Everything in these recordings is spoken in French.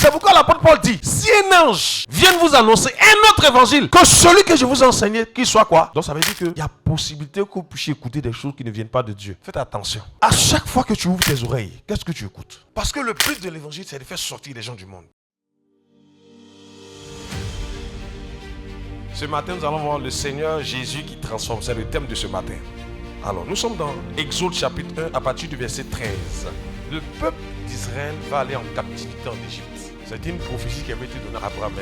C'est pourquoi l'apôtre Paul dit, si un ange vient vous annoncer un autre évangile que celui que je vous ai enseigné, qu'il soit quoi? Donc ça veut dire qu'il y a possibilité que vous puissiez écouter des choses qui ne viennent pas de Dieu. Faites attention. À chaque fois que tu ouvres tes oreilles, qu'est-ce que tu écoutes? Parce que le but de l'évangile, c'est de faire sortir les gens du monde. Ce matin, nous allons voir le Seigneur Jésus qui transforme. C'est le thème de ce matin. Alors, nous sommes dans Exode chapitre 1 à partir du verset 13. Le peuple d'Israël va aller en captivité en Égypte. C'est une prophétie qui avait été donnée à Abraham.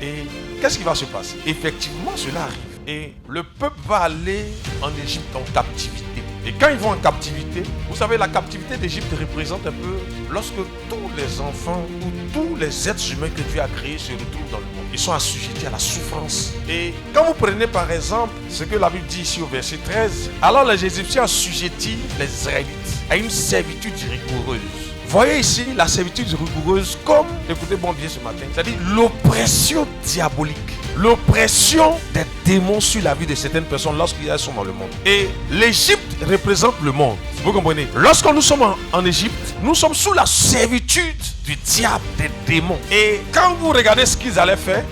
Et qu'est-ce qui va se passer? Effectivement, cela arrive. Et le peuple va aller en Égypte en captivité. Et quand ils vont en captivité, vous savez, la captivité d'Égypte représente un peu lorsque tous les enfants ou tous les êtres humains que Dieu a créés se retrouvent dans le monde. Ils sont assujettis à la souffrance. Et quand vous prenez par exemple ce que la Bible dit ici au verset 13, alors les Égyptiens assujettis les Israélites à une servitude rigoureuse. Voyez ici la servitude rigoureuse comme, écoutez bon bien ce matin, c'est-à-dire l'oppression diabolique. L'oppression des démons sur la vie de certaines personnes lorsqu'ils sont dans le monde. Et l'Égypte représente le monde. Vous comprenez? Lorsque nous sommes en Égypte, nous sommes sous la servitude du diable, des démons. Et quand vous regardez ce qu'ils allaient faire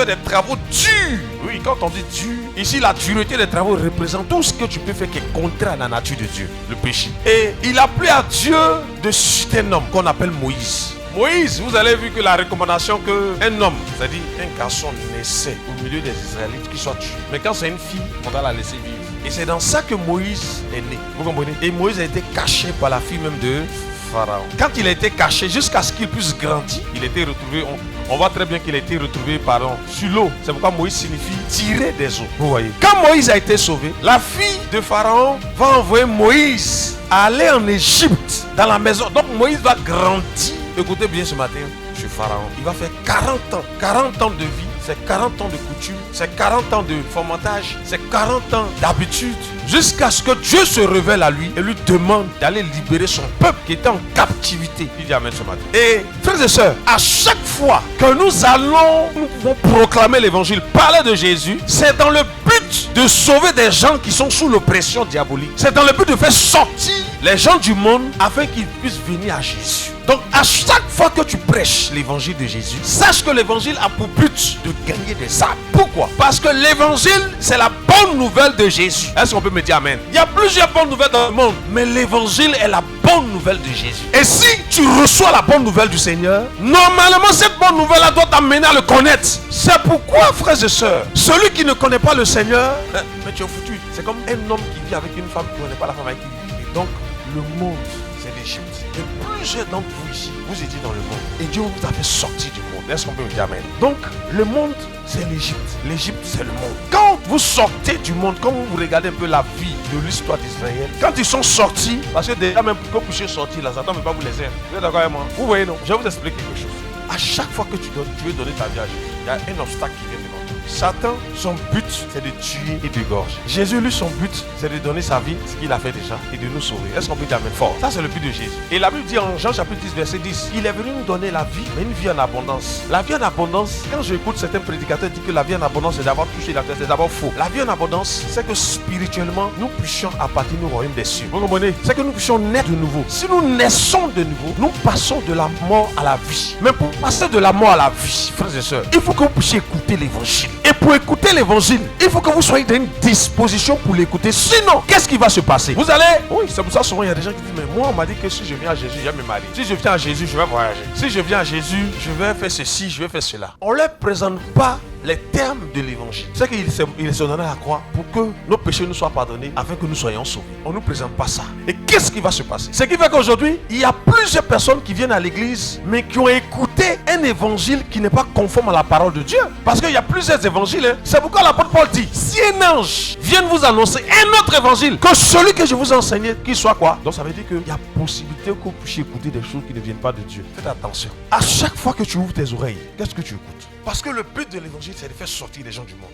des travaux durs. Oui, quand on dit dur, ici la dureté des travaux représente tout ce que tu peux faire qui est contraire à la nature de Dieu, le péché. Et il a plu à Dieu de susciter un homme qu'on appelle Moïse. Moïse, vous avez vu que la recommandation qu'un homme, c'est-à-dire un garçon naissait au milieu des Israélites qui soit tué. Mais quand c'est une fille, on doit la laisser vivre. Et c'est dans ça que Moïse est né. Vous comprenez? Et Moïse a été caché par la fille même de Pharaon. Quand il a été caché jusqu'à ce qu'il puisse grandir, il a été retrouvé, on voit très bien qu'il a été retrouvé sur l'eau. C'est pourquoi Moïse signifie tirer des eaux. Vous voyez? Quand Moïse a été sauvé, la fille de Pharaon va envoyer Moïse aller en Égypte, dans la maison. Donc Moïse va grandir. Écoutez bien ce matin, chez Pharaon, il va faire 40 ans de vie, c'est 40 ans de coutume, c'est 40 ans de fomentage, c'est 40 ans d'habitude, jusqu'à ce que Dieu se révèle à lui et lui demande d'aller libérer son peuple qui était en captivité. Il dit amen ce matin. Et frères et sœurs, à chaque fois que nous pouvons proclamer l'évangile, parler de Jésus, c'est dans le but de sauver des gens qui sont sous l'oppression diabolique. C'est dans le but de faire sortir les gens du monde afin qu'ils puissent venir à Jésus. Donc à chaque fois que tu prêches l'évangile de Jésus, sache que l'évangile a pour but de gagner des âmes. Pourquoi? Parce que l'évangile, c'est la bonne nouvelle de Jésus. Est-ce qu'on peut me dire amen? Il y a plusieurs bonnes nouvelles dans le monde, mais l'évangile est la bonne nouvelle de Jésus. Et si tu reçois la bonne nouvelle du Seigneur, normalement cette bonne nouvelle doit t'amener à le connaître. C'est pourquoi, frères et sœurs, celui qui ne connaît pas le Seigneur, mais tu es foutu. C'est comme un homme qui vit avec une femme qui ne connaît pas la femme avec qui il vit. Et donc, le monde, c'est l'Égypte. Et plusieurs d'entre vous ici, vous étiez dans le monde. Et Dieu vous a fait sortir du monde. Est-ce qu'on peut me dire amen? Donc, le monde, c'est l'Égypte. L'Égypte, c'est le monde. Quand vous sortez du monde, quand vous regardez un peu la vie de l'histoire d'Israël, quand ils sont sortis, parce que déjà même pour que vous puissiez sortir, là, Satan ne veut pas vous laisser. Vous êtes d'accord avec moi? Vous voyez, non? Je vais vous expliquer quelque chose. À chaque fois que tu veux donner ta vie à Jésus, il y a un obstacle qui vient devant toi. Satan, son but, c'est de tuer et d'égorger. Jésus, lui, son but, c'est de donner sa vie, ce qu'il a fait déjà, et de nous sauver. Est-ce qu'on peut dire amen fort? Ça, c'est le but de Jésus. Et la Bible dit en Jean chapitre 10, verset 10, il est venu nous donner la vie, mais une vie en abondance. La vie en abondance, quand j'écoute certains prédicateurs dire que la vie en abondance, c'est d'avoir touché la terre, c'est d'abord faux. La vie en abondance, c'est que spirituellement, nous puissions appartenir au royaume des cieux. Vous comprenez? C'est que nous puissions naître de nouveau. Si nous naissons de nouveau, nous passons de la mort à la vie. Mais pour passer de la mort à la vie, frères et sœurs, il faut que vous puissiez écouter l'évangile. Et pour écouter l'évangile, il faut que vous soyez dans une disposition pour l'écouter. Sinon, qu'est-ce qui va se passer? Vous allez... Oui, c'est pour ça souvent il y a des gens qui disent, mais moi on m'a dit que si je viens à Jésus, je vais me marier. Si je viens à Jésus, je vais voyager. Si je viens à Jésus, je vais faire ceci, je vais faire cela. On ne leur présente pas les termes de l'évangile. C'est qu'il se donne à la croix pour que nos péchés nous soient pardonnés afin que nous soyons sauvés. On ne nous présente pas ça. Et qu'est-ce qui va se passer? Ce qui fait qu'aujourd'hui, il y a plusieurs personnes qui viennent à l'église, mais qui ont écouté un évangile qui n'est pas conforme à la parole de Dieu. Parce qu'il y a plusieurs évangiles. Hein. C'est pourquoi l'apôtre Paul dit, si un ange vient vous annoncer un autre évangile que celui que je vous ai enseigné, qu'il soit quoi? Donc ça veut dire qu'il y a possibilité que vous puissiez écouter des choses qui ne viennent pas de Dieu. Faites attention. À chaque fois que tu ouvres tes oreilles, qu'est-ce que tu écoutes? Parce que le but de l'évangile, c'est de faire sortir les gens du monde.